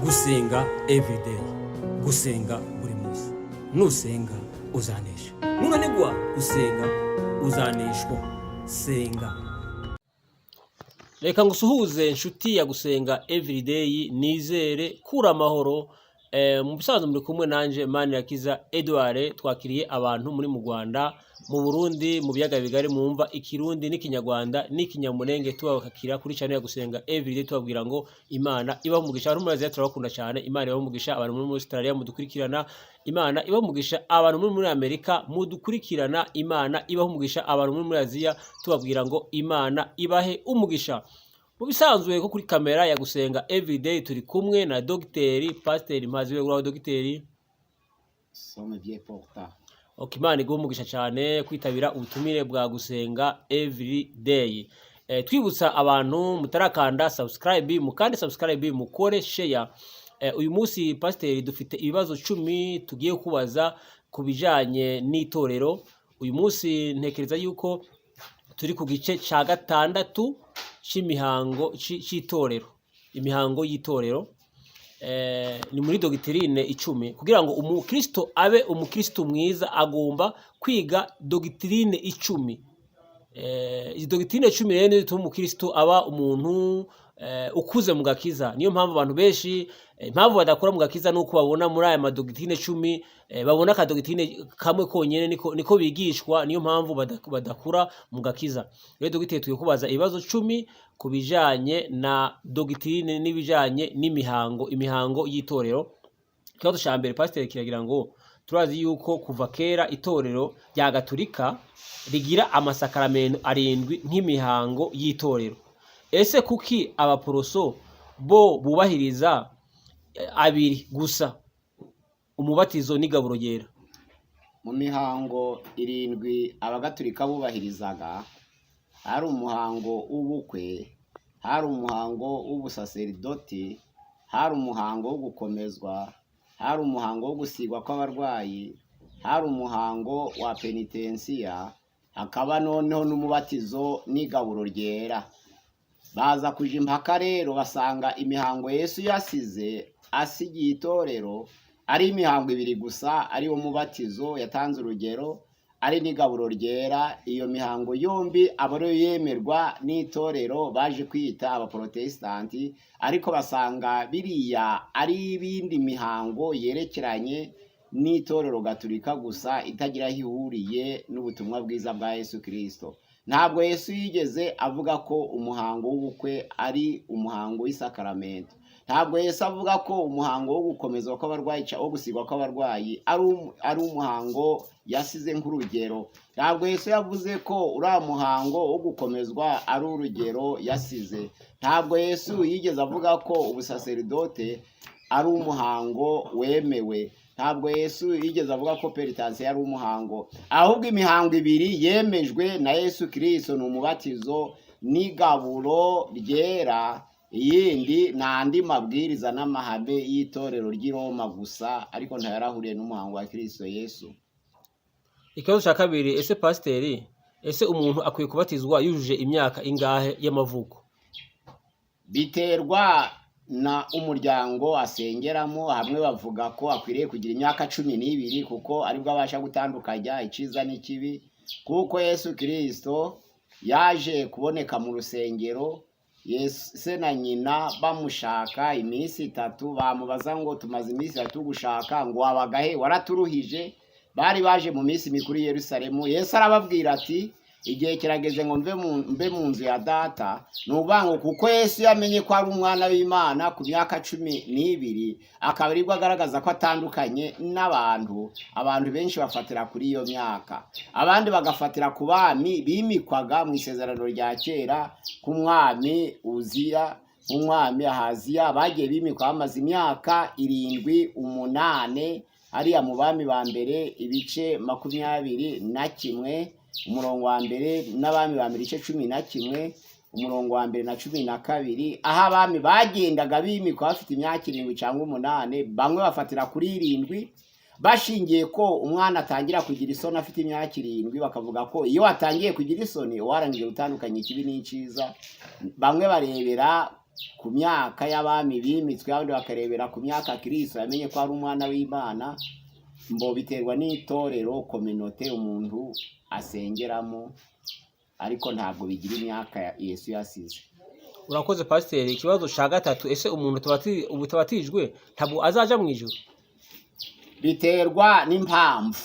gusenga everyday, gusenga buri munsi. Nusenga uzanesha, nunanigwa gusenga uzaneshwa. Senga. Reka ngusuhuze inshuti ya gusenga everyday, nizere kura amahoro. Mu bisanzwe muri kumwe nanje Manirakiza Edouard. Twakiriye abantu muri mu Rwanda, mu Burundi, mu biyaga bigari mwumva ikirundi n'ikinyarwanda n'ikinyamurenge, tubakakira kuri channel ya gusenga everyday, tubabwira ngo Imana ibaho umugisha. Abantu muri Aziya turabakunda cyane, Imana ibaho umugisha. Abantu muri Australia mudukurikirana, Imana ibaho umugisha. Abantu muri Amerika mudukurikirana, Imana ibaho umugisha. Abantu muri Aziya tubabwira ngo Imana ibahe umugisha. Mu bisanzwe ko kuri kamera ya gusenga everyday turi kumwe na Dogiteri Pasiteri Mpaziwe. Uraho Dogiteri? Somevye porta. Imana iguhe umugisha cyane kwitabira ubutumire bwa gusenga everyday. Twibutsa abantu mutarakanda subscribe, mukande subscribe, mukore share. Uyu munsi Pasiteri dufite ibibazo 10 tugiye kubaza kubijanye n'itorero. Uyu munsi ntekereza yuko turi ku gice cya gatandatu c'imihango c'itorero, imihango y'itorero. Ni muri dogitrine 10. Kugira ngo umukristo abe umukristo mwiza agomba kwiga dogitrine 10. Izi dogitrine 10 rero zituma umukristo aba umuntu ukuze mu gakiza. Niyo mpamvu abantu benshi impamvu badakora mu gakiza nuko babona muri aya madogitrine 10 babona ka dogitrine kamwe konyene niko bigishwa. Niyo mpamvu badakura mu gakiza. Rero Dogiteri tugiye kubaza ibibazo 10 kubijanye na dogitrine n'ibijanye n'imihango, imihango y'itorero. Ikibazo cya mbere Pasiteri kiragira ngo turazi yuko kuva kera itorero rya Gatolika rigira amasakaramentu 7 nk'imihango y'itorero. Ese kuki abaporoso bo bubahiriza 2 gusa, umubatizo n'igaburo ryera? Mu mihango 7 abagatolika bubahirizaga hari umuhango w'ubukwe, hari umuhango w'ubusaserdoti, hari umuhango wo gukomezwa, hari umuhango wo gusigwa kw'abarwayi, hari umuhango wa penitensiya, hakaba noneho n'umubatizo n'igaburo ryera. Baza kuja impaka rero basanga imihango Yesu yasize asigiye itorero ari imihango 2 gusa, ari wo mubatizo yatanze urugero, ari n'igaburo ryera. Iyo mihango yombi abaro yemerwa n'itorero baje kwita abaprotestanti, ariko basanga biriya ari ibindi mihango yerekeranye n'itorero Gatolika gusa, itagira ihuriye n'ubutumwa bwiza bwa Yesu Kristo. Ntabwo Yesu yigeze avuga ko umuhango w'ubukwe ari umuhango w'isakaramento. Ntabwo Yesu avuga ko umuhango wo gukomezwa kw'abarwayi wo gusigwa kw'abarwayi ari umuhango yasize nk'urugero. Ntabwo Yesu yavuze ko uriya muhango wo gukomezwa ari urugero yasize. Ntabwo Yesu yigeze avuga ko ubusaserdote ari umuhango wemewe. Ntabwo Yesu yigeze avuga ko penitensiya ari umuhango. Ahubwo imihango 2 yemejwe na Yesu Kristo ni umubatizo n'igaburo ryera. Iyindi n'andi mabwiriza n'amahame y'itorero ry'i Roma gusa, ariko ntayarahuriye n'umuhango wa Kristo Yesu. Ikibazo cya kabiri, ese Pasiteri, ese umuntu akwiye kubatizwa yujuje imyaka ingahe y'amavuko? Biterwa na umuryango asengeramo. Hamwe bavuga ko akwiriye kugira imyaka 12 kuko aribwo abasha gutandukanya iciza n'ikibi, kuko Yesu Kristo yaje kuboneka mu rusengero. Se na nyina bamushaka iminsi 3, bamubaza ngo tumaze iminsi 3 gushaka, ngo wabagahe waraturuhije. Bari baje mu minsi mikuru i Yerusalemu. Yesu arababwira ati igihe kirageze ngo mbe mu nzu ya data. Nubango kuko Yesu yamenye ko ari umwana w'Imana ku myaka 12, akabarirwa agaragaza ko atandukanye n'abantu. Abantu benshi bafatira kuri iyo myaka, abandi bagafatira ku bami bimikwaga mu isezerano rya kera, ku mwami Uziya, umwami Ahaziya. Bagiye bimikwa bamaze imyaka 7, 8. Hariya mu bami ba mbere ibice 21, umurongo wa mbere, n'abami ba mbere igice 11, umurongo wa mbere na 12. Aho abami bagendaga bimikwa bafite imyaka 7 cyangwa 8. Bamwe bafatira kuri 7 bashingiye ko umwana atangira kugira isoni afite imyaka 7, bakavuga ko iyo atangiye kugira isoni warangije gutandukanya ikibi n'iciza. Bamwe barebera ku myaka y'abami bimitswe, abandi bakarebera ku myaka Kristo yamenye ko ari umwana w'Imana. Mbo biterwa n'itorero kominote umuntu asengeramo, ariko ntabwo bigira imyaka Yesu yasize. Urakoze pasiteri. Ikibazo cya gatatu, ese umuntu tabatijwe ntabwo azaja mu ijuru? Biterwa n'impamvu.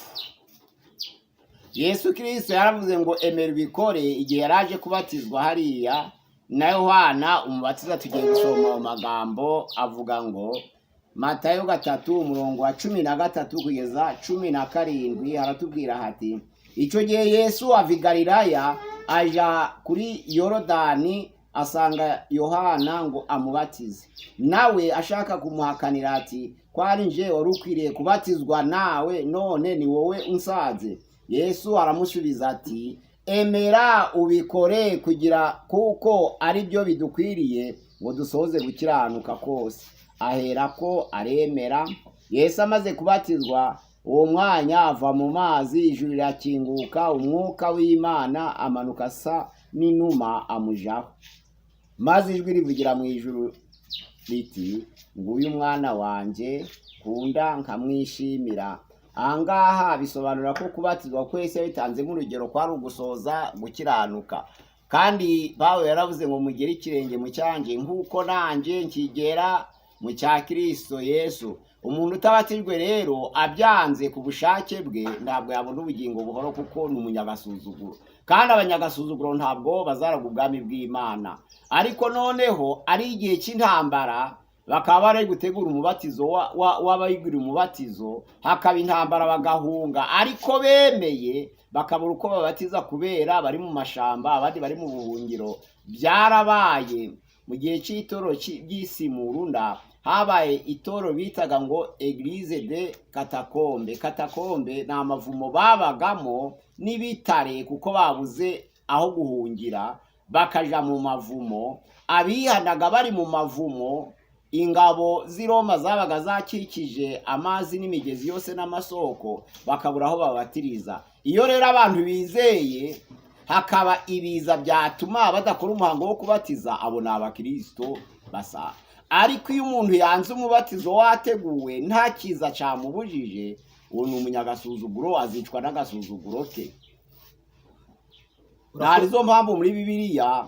Yesu Kristo yaravuze ngo emera ubikore igihe yaraje kubatizwa hariya na Yohana umubatiza. Tugiye gusoma mu magambo avuga ngo Matayo 3:13 kugeza 17 haratubwira hati, icyo gihe Yesu ava i Galilaya aja kuri Yorodani asanga Yohana ngo amubatize. Nawe ashaka kumuhakanira ati, kwari nje wari ukwiriye kubatizwa nawe, none ni wowe unsaze? Yesu aramusubiza ati, emera ubikore kuko ari byo bidukwiriye ngo dusohoze gukiranuka kose. Aherako aremera. Yesu amaze kubatizwa, uwo mwanya ava mu mazi, ijuru rirakinguka, umwuka w'Imana amanuka asa n'inuma amujaho. Maze ijwi rivugira mu ijuru riti, nguyu umwana wanjye kunda nkamwishimira. Ahangaha bisobanura ko kubatizwa kwese bitanzemo urugero kwari ugusohoza gukiranuka. Kandi Pawulo yaravuze ngo mugere ikirenge mu cyanjye nk'uko nanjye nkigera mu cya Kristo Yesu. Umuntu utabatijwe rero abyanze ku bushake bwe ntabwo yabona ubugingo buhoro, kuko ni umunyagasuzuguro. Kandi abanyagasuzuguro ntabwo bazaraga ubwami bw'Imana. Ariko noneho ari igihe cy'intambara, bakaba bari gutegura umubatizo w'abayigura umubatizo, hakaba intambara bagahunga, ariko bemeye bakabura uko babatiza kubera bari mu mashamba, abandi bari mu buhungiro. Byarabaye mu gihe cy'itoro ry'Isimurunda, habaye itoro bitaga ngo Eglise de Katakombe. Katakombe ni amavumo babagamo n'ibitare, kuko babuze aho guhungira bakaja mu mavumo. Abihanaga bari mu mavumo, ingabo z'i Roma zabaga zakikije amazi n'imigezi yose n'amasoko, bakabura aho babatiriza. Iyo rero abantu bizeye hakaba ibiza byatuma badakora umuhango wo kubatiza, abo ni abakristo basa. Ariko iyo umuntu yanze umubatizo wateguwe nta kiza cyamubujije, uwo ni umunyagasuzuguro, azicwa n'agasuzuguro ke. Narizo mpamvu muri Bibiliya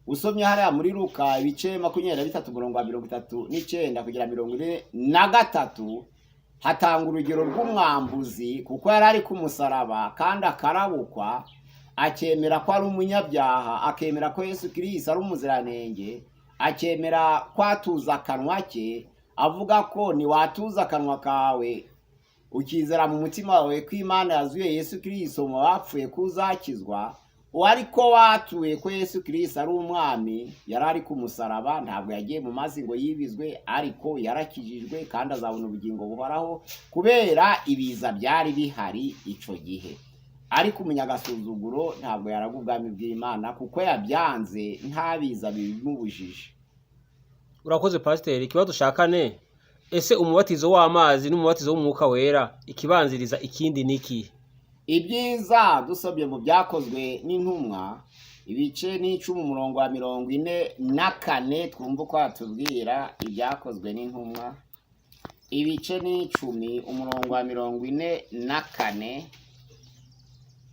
usomye hariya muri Luka ibice 23:39 kugera 43 hatanga urugero rw'umwambuzi, kuko yari ari ku musaraba kandi akarabukwa, akemera ko ari umunyabyaha, akemera ko Yesu Kristo ari umuziranenge, akemera kwatuza akanwa ke, avuga ko niwatuza akanwa kawe ukizera mu mutima wawe ko Imana yazuye Yesu Kristo mu bapfuye kuzakizwa. Ariko watuye ko Yesu Kristo ari umwami, yari ari ku musaraba, ntabwo yagiye mu mazi ngo yibizwe, ariko yarakijijwe kandi azabona ubugingo buhoraho kubera ibiza byari bihari icyo gihe. Ariko umunyagasuzuguro ntabwo yaraga ubwami bw'Imana, kuko yabyanze nta biza bimubujije. Urakoze pasiteri. Ikibazo cya kane, ese umubatizo w'amazi n'umubatizo w'umwuka wera ikibanziriza ikindi niki? Ibyiza dusabye mu byakozwe n'intumwa ibice 10:44 twumva uko atubwira ibyakozwe n'intumwa. Ibice 10:44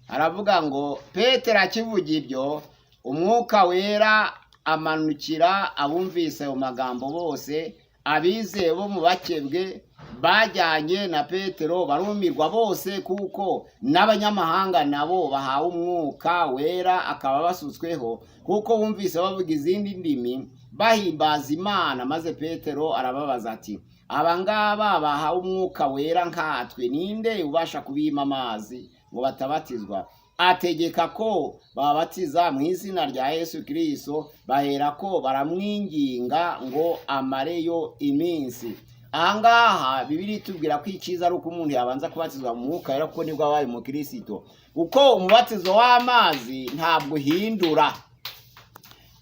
aravuga ngo, Petero akivuga ibyo, umwuka wera amanukira abumvise ayo magambo bose. Abizeye bo mu bakebwe bajyanye na Petero barumirwa bose, kuko n'abanyamahanga nabo bahawe umwuka wera akaba basutsweho, kuko bumvise bavuga izindi ndimi bahimbaza Imana. Maze Petero arababaza ati, abangaba bahawe umwuka wera nkatwe, ninde ubasha kubima amazi ngo batabatizwa? Ategeka ko babatiza mu izina rya Yesu Kristo. Baherako baramwinginga ngo amareyo iminsi. Ahangaha Bibiliya itubwira ko icyiza ari uko umuntu yabanza kubatizwa mu mwuka wera, kuko nibwo abaye mu Kristo. Kuko umubatizo w'amazi ntabwo uhindura.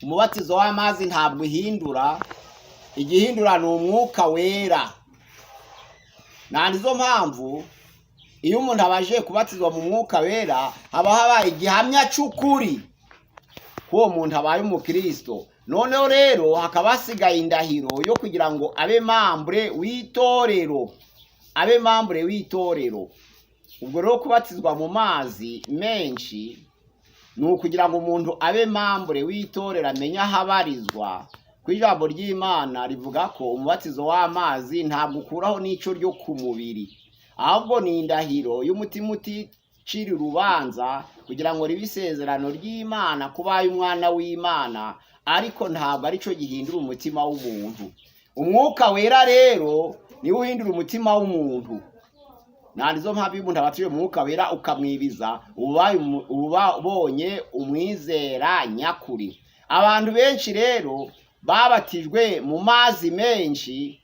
Umubatizo w'amazi ntabwo uhindura, igihindura ni umwuka wera. Nizo mpamvu iyo umuntu abaje kubatizwa mu mwuka wera, haba habaye igihamya cy'ukuri ko uwo muntu abaye umukristo. noneho rero hakaba hasigaye indahiro yo kugira ngo abe membre w'itorero. Ubwo rero kubatizwa mu mazi menshi ni ukugira ngo umuntu abe membre w'itorero, amenye aho abarizwa. Ku ijambo ry'Imana rivuga ko umubatizo w'amazi ntabwo ukuraho n'ico ryo ku mubiri, ahubwo ni indahiro y'umutima uticira urubanza kugira ngo ribe isezerano ry'Imana kubaye umwana w'Imana, ariko ntabwo arico gihindura umutima w'umuntu. Umwuka wera rero niwe uhindura umutima w'umuntu. Nizo mpamvu iyo umuntu abatijwe mu mwuka wera ukamwibiza, uba ubonye umwizera nyakuri. Abantu benshi rero babatijwe mu mazi menshi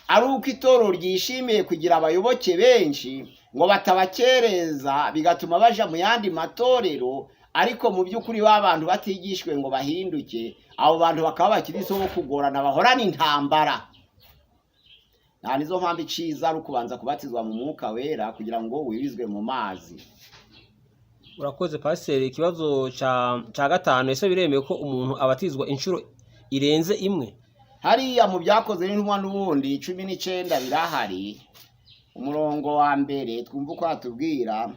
ari uko itorero ryishimiye kugira abayoboke benshi ngo batabakereza, bigatuma baja mu yandi matorero, ariko mu by'ukuri b'abantu batigishwe ngo bahinduke, abo bantu bakaba bakiriho bo kugorana, bahorana intambara. Nizo mpamvu iciza ari ukubanza kubatizwa mu mwuka wera kugira ngo wibizwe mu mazi. Urakoze pasiteri. Ikibazo ca gatanu, ese biremewe ko umuntu abatizwa inshuro irenze imwe? Hariya mu byakozwe n'intumwa n'ubundi 19 birahari. Umurongo wa mbere twumva uko atubwira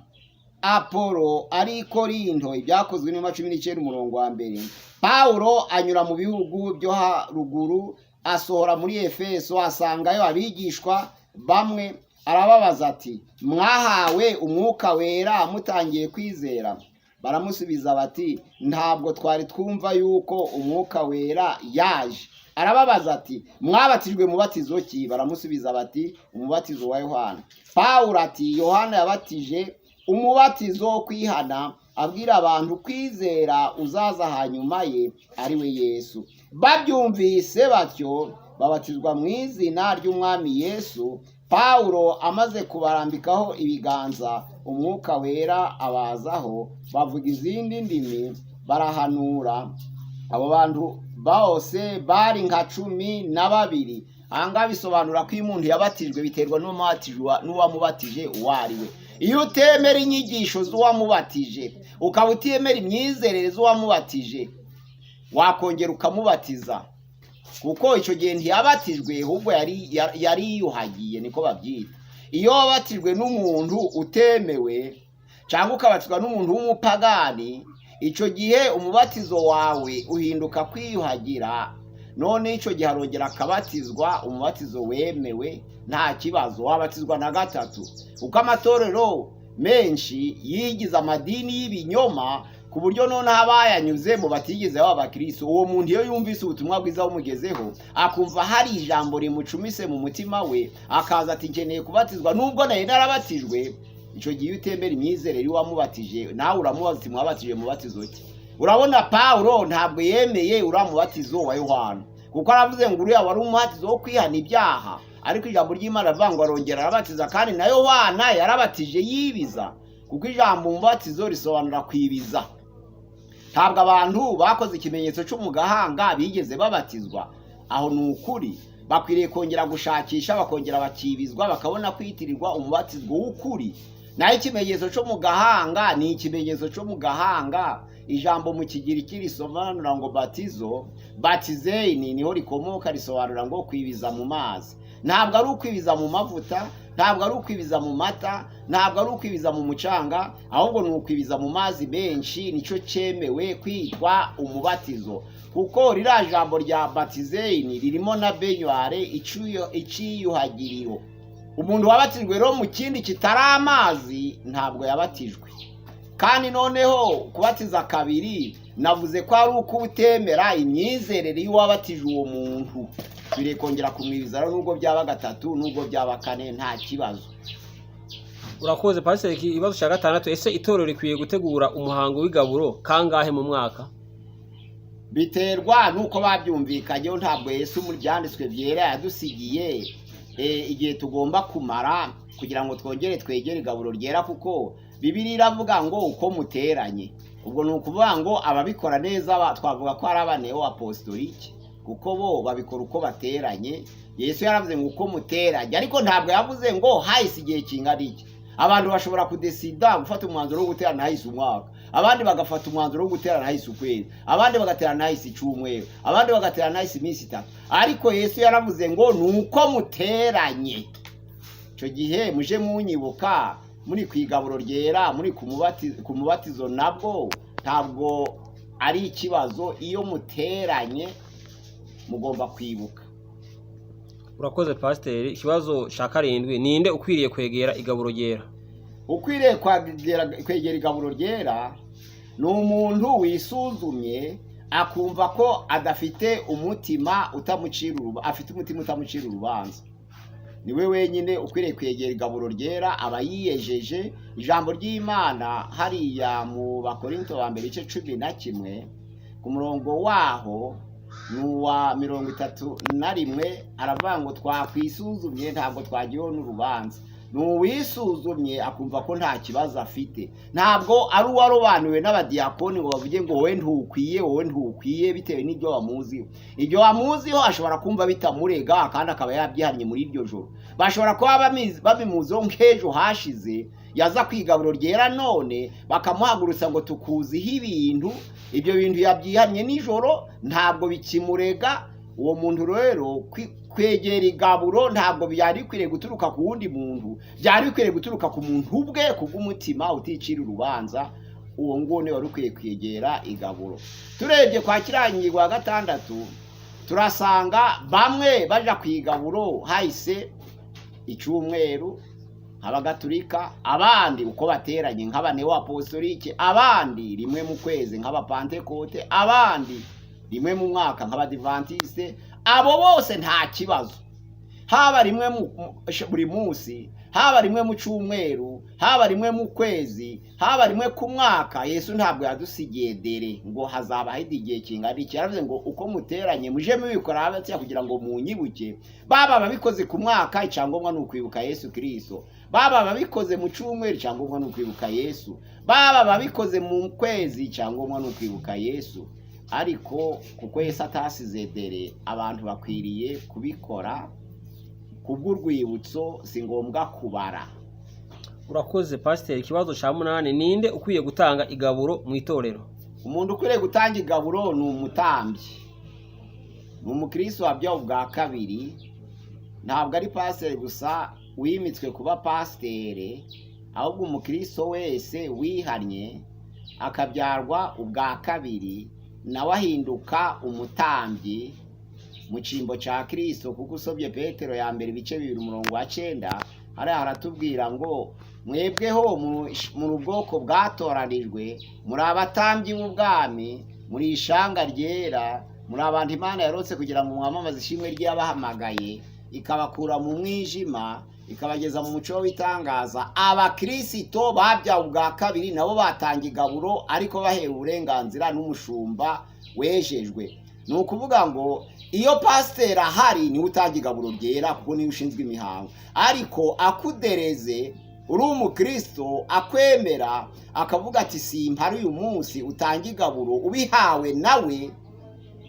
Apolo ari Korinto, ibyakozwe n'intumwa 19 umurongo wa mbere. Paulo anyura mu bihugu byo haruguru, asohora muri Efeso, asangayo abigishwa bamwe, arababaza ati, mwahawe umwuka wera mutangiye kwizera? Baramusubiza bati, ntabwo twari twumva yuko umwuka wera yaje. Arababaza ati, mwabatijwe mubatizo ki? Baramusubiza bati, umubatizo wa Yohana. Paulo ati, Yohana yabatije umubatizo wo kwihana, abwira abantu kwizera uzaza hanyuma ye, ari we Yesu. Babyumvise batyo babatizwa mu izina ry'umwami Yesu. Paulo amaze kubarambikaho ibiganza, umwuka wera abazaho, bavuga izindi ndimi, barahanura. Abo bantu bose bari nka 12. Ahangaha bisobanura ko iyo umuntu yabatijwe biterwa n'uwamubatije uwo ari we. Iyo utemera inyigisho z'uwamubatije, ukaba utemera imyizerere z'uwamubatije, wakongera ukamubatiza, kuko icyo gihe ntiyabatijwe, ahubwo yari yiyuhagiye, niko babyita. Iyo wabatijwe n'umuntu utemewe cyangwa ukabatizwa n'umuntu w'umupagani, icyo gihe umubatizo wawe uhinduka kwiyuhagira, none icyo gihe arongera akabatizwa umubatizo wemewe, nta kibazo. Wabatizwa na gatatu. Uko amatorero menshi yigize amadini y'ibinyoma ku buryo none abayanyuzemo batigeze baba abakristo, uwo muntu iyo yumvise ubutumwa bwiza bumugezeho, akumva hari ijambo rimucumise mu mutima we, akaza ati nkeneye kubatizwa nubwo naye narabatijwe, icyo gihe utemera imyizerere wamubatije, nawe uramubaza uti mwabatije mubatizo ki? Urabona Paulo ntabwo yemeye uramubatizo wa Yohana, kuko aravuze ngo uriya wari umubatizo wo kwihana ibyaha, ariko ijambo ry'Imana rivuga ngo arongera arabatiza, kandi na Yohana yarabatije yibiza, kuko ijambo umubatizo risobanura kwibiza. Ntabwo abantu bakoze ikimenyetso cyo mu gahanga bigeze babatizwa. Aho ni ukuri. Bakwiriye kongera gushakisha, bakongera bakibizwa, bakabona kwitirirwa umubatizo w'ukuri. Naho ikimenyetso cyo mu gahanga ni ikimenyetso cyo mu gahanga. Ijambo mu Kigiriki risobanura ngo batizo, batizeini, niho rikomoka, risobanura ngo kwibiza mu mazi. Ntabwo ari ukwibiza mu mavuta, ntabwo ari ukwibiza mu mata, ntabwo ari ukwibiza mu mucanga, ahubwo ni ukwibiza mu mazi menshi. Nicyo cyemewe kwitwa umubatizo, kuko ririya jambo rya batizeini ririmo na benyware, iciyuhagiriro. Umuntu wabatijwe rero mu kindi kitari amazi ntabwo yabatijwe. Kandi noneho kubatiza kabiri, navuze ko ari uko utemera imyizerere y'uwabatije uwo muntu. Bire kongera kumwibiza nubwo byaba gatatu, nubwo byaba kane, nta kibazo. Urakoze pasiteri. Ikibazo cya gatandatu, ese itorero rikwiye gutegura umuhango w'igaburo kangahe mu mwaka? Biterwa nuko babyumvikanyeho. Ntabwo Yesu mu byanditswe byera yadusigiye igihe tugomba kumara kugira ngo twongere twegere igaburo ryera, kuko Bibiliya iravuga ngo uko muteranye. Ubwo ni ukuvuga ngo ababikora neza twavuga ko ari abaneo apostolike, kuko bo babikora uko bateranye. Yesu yaravuze ngo uko muteranye, ariko ntabwo yavuze ngo hahise igihe kingana iki. Abantu bashobora kudesida gufata umwanzuro wo guterana hahise umwaka. abandi bagafata umwanzuro wo guterana hahise ukwezi, abandi bagaterana hahise icyumweru, abandi bagaterana hahise iminsi 3. Ariko Yesu yaravuze ngo nuko muteranye. Icyo gihe muje munyibuka muri kwigaburo ryera, muri ku mubatizo nabwo ntabwo ari ikibazo. Iyo muteranye mugomba kwibuka. Urakoze pasiteri. Ikibazo cya 7, ninde ukwiriye kwegera igaburo ryera? Ukwiriye kwegera igaburo ryera ni umuntu wisuzumye akumva ko adafite umutima afite umutima utamucira urubanza. Niwe wenyine ukwiriye kwegera igaburo ryera, aba yiyejeje. Ijambo ry'Imana hariya mu Bakorinto ba mbere igice 11 ku murongo waho nuwa 31 aravuga ngo twakwisuzumye ntabwo twagiyeho n'urubanza. Nuwisuzumye akumva ko nta kibazo afite. Ntabwo ari uwarobanuwe n'abadiyakoni ngo bavuge ngo wowe ntukwiye bitewe n'ibyo wamuziho. Ibyo wamuziho ashobora kumva bitamurega kandi akaba yabyihannye muri iryo joro. Bashobora kuba babimuziho nk'ejo hashize yaza kwigaburo ryera, none bakamuhagurutsa ngo tukuziho ibintu, ibyo bintu yabyihannye nijoro ntabwo bikimurega. Uwo muntu rero kwegera igaburo ntabwo byari bikwiriye guturuka ku wundi muntu, byari bikwiriye guturuka ku muntu ubwe, kubw'umutima uticira urubanza. Uwo ngone wari ukwiye kwegera igaburo. Turebye kwa Kirangirwa 6 turasanga bamwe baja kwigaburo hahise icyumweru nk'abagatulika, abandi uko bateranye nk'abaneo apostolike, abandi rimwe mu kwezi nk'abapantekote, abandi rimwe mu mwaka nk'abadivantiste. Abo bose nta kibazo, haba rimwe buri munsi, haba rimwe mu cyumweru, haba rimwe mu kwezi, haba rimwe ku mwaka. Yesu ntabwo yadusigiye dere ngo hazaba igihe kingana iki. Yaravuze ngo uko muteranye muje mubikora abatya kugira ngo munyibuke. Baba babikoze ku mwaka, icyangombwa ni ukwibuka Yesu Kristo. Baba babikoze mu cyumweru, icyangombwa ni ukwibuka Yesu. Baba babikoze mu kwezi, icyangombwa ni ukwibuka Yesu. Ariko kuko Yesu atasize dere, abantu bakwiriye kubikora kubw'urwibutso, si ngombwa kubara. Urakoze pasiteri. Ikibazo cya 8, ninde ukwiye gutanga igaburo mu itorero? Umuntu ukwiriye gutanga igaburo ni umutambyi, ni umukristo wabyawe ubwa kabiri. Ntabwo ari pasiteri gusa wimitswe kuba pasiteri, ahubwo umukristo wese wihannye akabyarwa ubwa kabiri nawe ahinduka umutambyi mu cyimbo cya Kristo. Kuko usomye Petero ya mbere ibice 2:9 haratubwira ngo mwebweho muri ubwoko bwatoranijwe, muri abatambyi b'ubwami, muri ishanga ryera, muri abantu Imana yarotse kugira ngo mwamamaze ishimwe ry'abahamagaye, ikabakura mu mwijima ikabageza mu muco w'itangaza. Abakristo babyawe ubwa kabiri nabo batanga igaburo, ariko bahewe uburenganzira n'umushumba wejejwe. Ni ukuvuga ngo iyo pasiteri ahari niwe utanga igaburo ryera, kuko niwe ushinzwe imihango. Ariko akudereze uri umukristo, akwemera akavuga ati simpari uyu munsi, utanga igaburo, ubihawe nawe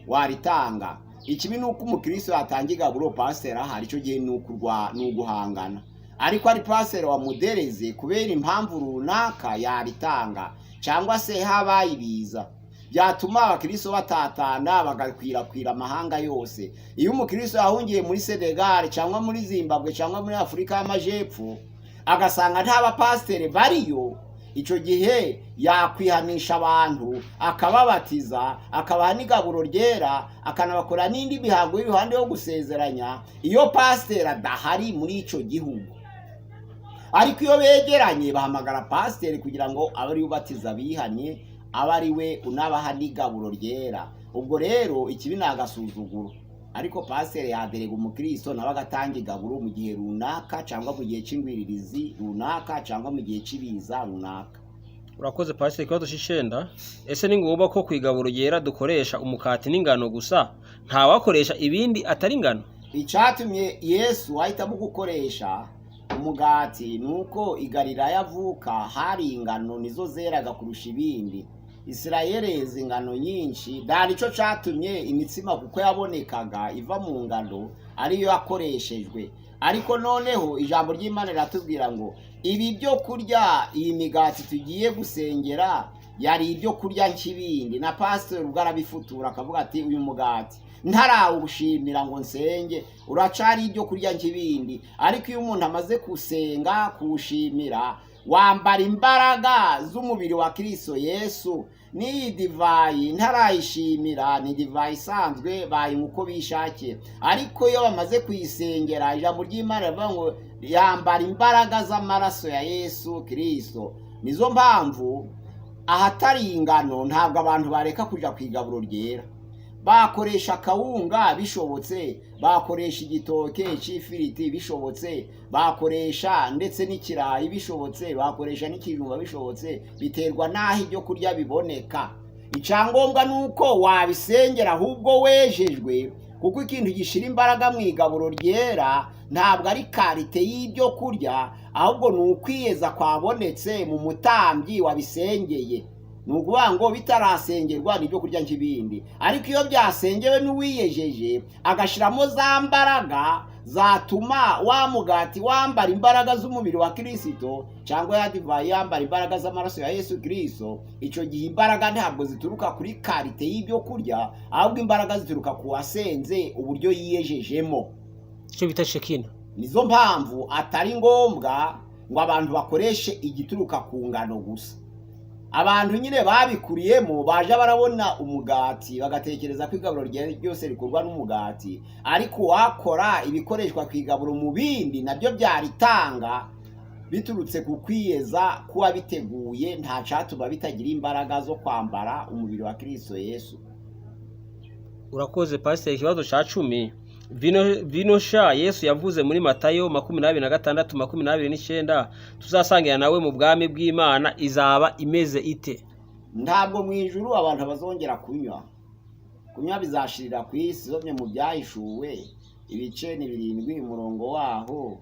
waritanga. Ikibi ni uko umukristo yatanga igaburo pasiteri ahari, icyo gihe ni uguhangana. Ariko ari pasiteri wamudereze kubera impamvu runaka yaritanga, cyangwa se habaye ibiza byatuma abakristo batatana bagakwirakwira amahanga yose. Iyo umukristo yahungiye muri Senegal cyangwa muri Zimbabwe cyangwa muri Afurika y'Amajepfo agasanga nta bapasiteri bariyo, icyo gihe yakwihanisha abantu, akababatiza, akabaha n'igaburo ryera, akanabakora n'indi mihango y'uruhande yo gusezeranya iyo pasiteri adahari muri icyo gihugu. Ariko iyo begeranye bahamagara pasiteri kugira ngo abe ari ubatiza bihanye, aba ari we unabaha n'igaburo ryera. Ubwo rero ikibi ni agasuzuguro. Ariko pasiteri yaderega umukristo nawe agatanga igaburo mu gihe runaka, cyangwa mu gihe cy'ingwiririzi runaka, cyangwa mu gihe cy'ibiza runaka. Urakoze pasiteri. Ikibazo cy'ishenda, ese ni ngombwa ko kwigaburo ryera dukoresha umukati n'ingano gusa, nta wakoresha ibindi atari ingano? Icyatumye Yesu ahitamo gukoresha umugati nuko i Galilaya avuka hari ingano nizo zeraga kurusha ibindi. Isirayeli yeze ingano nyinshi, dani cyo cyatumye imitsima kuko yabonekaga iva mu ngano ariyo yakoreshejwe. Ariko noneho ijambo ry'Imana riratubwira ngo ibi byo kurya, iyi migati tugiye gusengera yari ibyo kurya nk'ibindi, na pasiteri ubwo arabifutura akavuga ati uyu mugati ntarawushimira ngo nsenge uracari ibyo kurya nk'ibindi. Ariko iyo umuntu amaze gusenga kuwushimira, wambara imbaraga z'umubiri wa Kristo Yesu. N'iyi divayi ntarayishimira, ni divayi isanzwe bayinywa uko bishakiye, ariko iyo bamaze kuyisengera, ijambo ry'Imana rivuga ngo yambara imbaraga z'amaraso ya Yesu Kristo. Nizo mpamvu ahatari ingano ntabwo abantu bareka kuja ku igaburo ryera. Bakoresha akawunga bishobotse, bakoresha igitoke c'ifiriti bishobotse, bakoresha ndetse n'ikirayi bishobotse, bakoresha n'ikijumba bishobotse, biterwa n'aho ibyo kurya biboneka. Icyangombwa nuko wabisengera ahubwo wejejwe, kuko ikintu gishira imbaraga mu igaburo ryera ntabwo ari karite y'ibyo kurya, ahubwo ni ukwiyeza kwabonetse mu mutambyi wabisengeye. Ni ukuvuga ngo bitarasengerwa n'ibyo kurya nk'ibindi, ariko iyo byasengewe n'uwiyejeje agashiramo za mbaraga zatuma wa mugati wambara imbaraga z'umubiri wa Kristo, cyangwa ya divayi yambara imbaraga z'amaraso ya Yesu Kristo, icyo gihe imbaraga ntabwo zituruka kuri karite y'ibyo kurya, ahubwo imbaraga zituruka ku wasenze uburyo yiyejejemo, icyo bita shekina. Nizo mpamvu atari ngombwa ngo abantu bakoreshe igituruka ku ngano gusa. Abantu nyine babikuriyemo baje barabona umugati bagatekereza ko igaburo ryose rikorwa n'umugati, ariko wakora ibikoreshwa ku igaburo mu bindi nabyo byaritanga, biturutse ku kwiyeza kuba biteguye, nta catuma bitagira imbaraga zo kwambara umubiri wa Kristo Yesu. Urakoze pasiteri. Ikibazo ca 10, vino sha Yesu yavuze muri Matayo 26:29 tuzasangira nawe mu bwami bw'Imana izaba imeze ite? Ntabwo mu ijuru abantu bazongera kunywa bizashirira ku isi. Zomye mu byahishuwe ibice ni 7 umurongo waho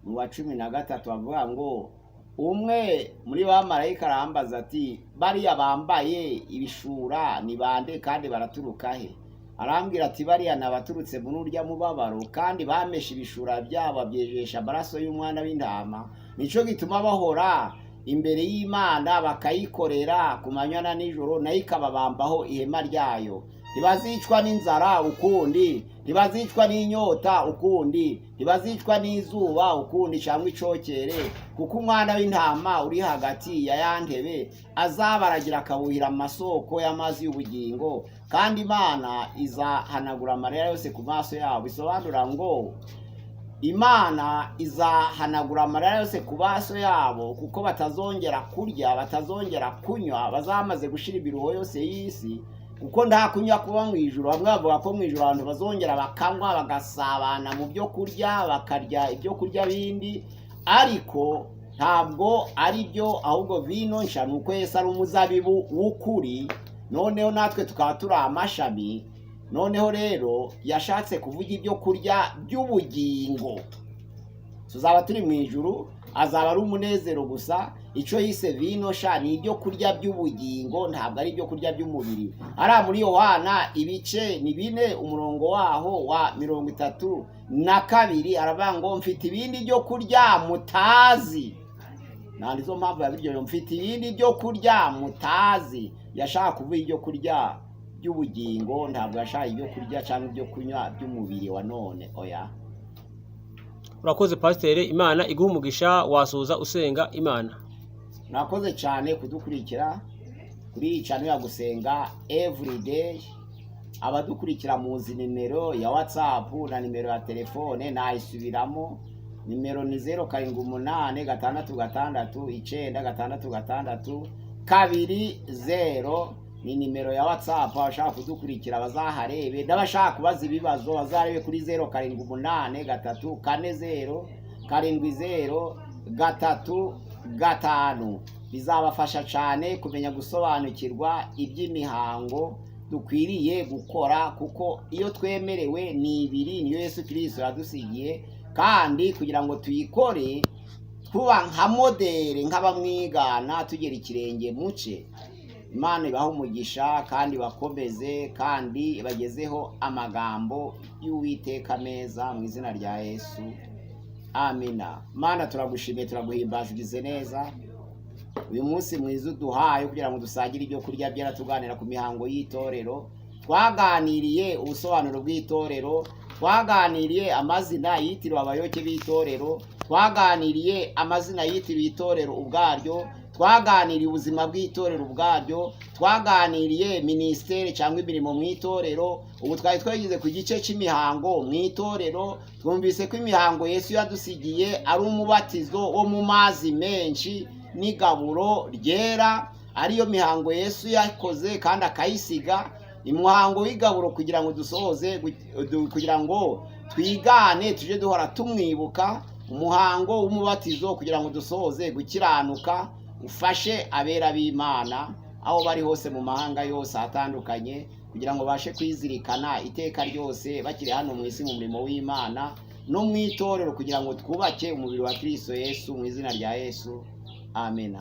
mu wa 13 bavuga ngo umwe muri bamarayika arambaza ati bariya bambaye ibishura ni bande kandi baraturuka he? Arambwira ati bariya nabaturutse muri urya mubabaro, kandi bamesha ibishura byabo byejesha amaraso y'umwana w'intama. Nico gituma bahora imbere y'Imana bakayikorera ku manywa na nijoro, nayo ikababambaho ihema ryayo. Ntibazicwa n'inzara ukundi, ntibazicwa n'inyota ukundi, ntibazicwa n'izuba ukundi cyangwa icokere, kuko umwana w'intama uri hagati ya yantebe azabaragira akabuhira amasoko y'amazi y'ubugingo, kandi Imana izahanagura amarira yose ku maso yabo. Bisobanura ngo Imana izahanagura amarira yose ku maso yabo, kuko batazongera kurya, batazongera kunywa, bazamaze gushira ibiruho yose y'isi, kuko nta kunywa kuba mu ijuru. Bamwe bavuga ko mu ijuru abantu bazongera bakanywa bagasabana mu byo kurya, bakarya ibyo kurya bindi, ariko ntabwo ari byo, ahubwo vino nsha nuko Yesu ari umuzabibu w'ukuri, noneho natwe tukaba turi amashami. Noneho rero yashatse kuvuga ibyo kurya by'ubugingo. Tuzaba turi mu ijuru, azaba ari umunezero gusa. Ico yise vino sha ni ibyo kurya by'ubugingo, ntabwo ari ibyo kurya by'umubiri. Ara muri Yohana ibice ni 4 umurongo waho wa 32 aravuga ngo mfite ibindi byo kurya mutazi. Nandizo mpamvu yabiryo mfite ibindi byo kurya mutazi. Yashaka kuvuga ibyo kurya by'ubugingo, ntabwo yashaka ibyo kurya cyangwa ibyo kunywa by'umubiri wa none. Oya. Urakoze pasiteri, Imana iguha umugisha, wasoza usenga Imana. Nakoze cyane kudukurikira kuri iyi channel ya gusenga everyday. Abadukurikira muzi nimero ya WhatsApp na nimero ya telefone, nayisubiramo. Nimero ni 0786966620 ni nimero ya WhatsApp. Abashaka kudukurikira bazaharebe, n'abashaka kubaza ibibazo bazarebe kuri 0786407035. Bizabafasha cyane kumenya gusobanukirwa iby'imihango dukwiriye gukora, kuko iyo twemerewe ni ibiri, niyo Yesu Kristo yadusigiye, kandi kugira ngo tuyikore tuba nka modere, nk'abamwigana, tugera ikirenge muce. Imana ibaha umugisha kandi bakomeze, kandi bagezeho amagambo y'Uwiteka meza mu izina rya Yesu. Amina. Mana turagushimiye, turaguhimbaza, ugize neza. uyu munsi mwiza uduhaye kugira ngo dusangire ibyo kurya byaratuganira ku mihango y'itorero. Twaganiriye ubusobanuro bw'itorero, twaganiriye amazina yitiriwe abayoboke b'itorero, twaganiriye amazina yitiriwe itorero ubwaryo, twaganiriye ubuzima bw'itorero ubwaryo, twaganiriye minisiteri cyangwa imirimo mu itorero. Ubu twari twageze ku gice cy'imihango mu itorero. Twumvise ko imihango Yesu yadusigiye ari umubatizo wo mu mazi menshi n'igaburo ryera, ariyo mihango Yesu yakoze kandi akayisiga. Umuhango w'igaburo kugira ngo dusohoze, kugira ngo twigane tuje duhora tumwibuka. Umuhango w'umubatizo kugira ngo dusohoze gukiranuka, ufashe abera b'Imana aho bari hose mu mahanga yose atandukanye, kugira ngo bashe kwizirikana iteka ryose bakiri hano mu isi mu murimo w'Imana no mu itorero, kugira ngo twubake umubiri wa Kristo Yesu mu izina rya Yesu. Amen.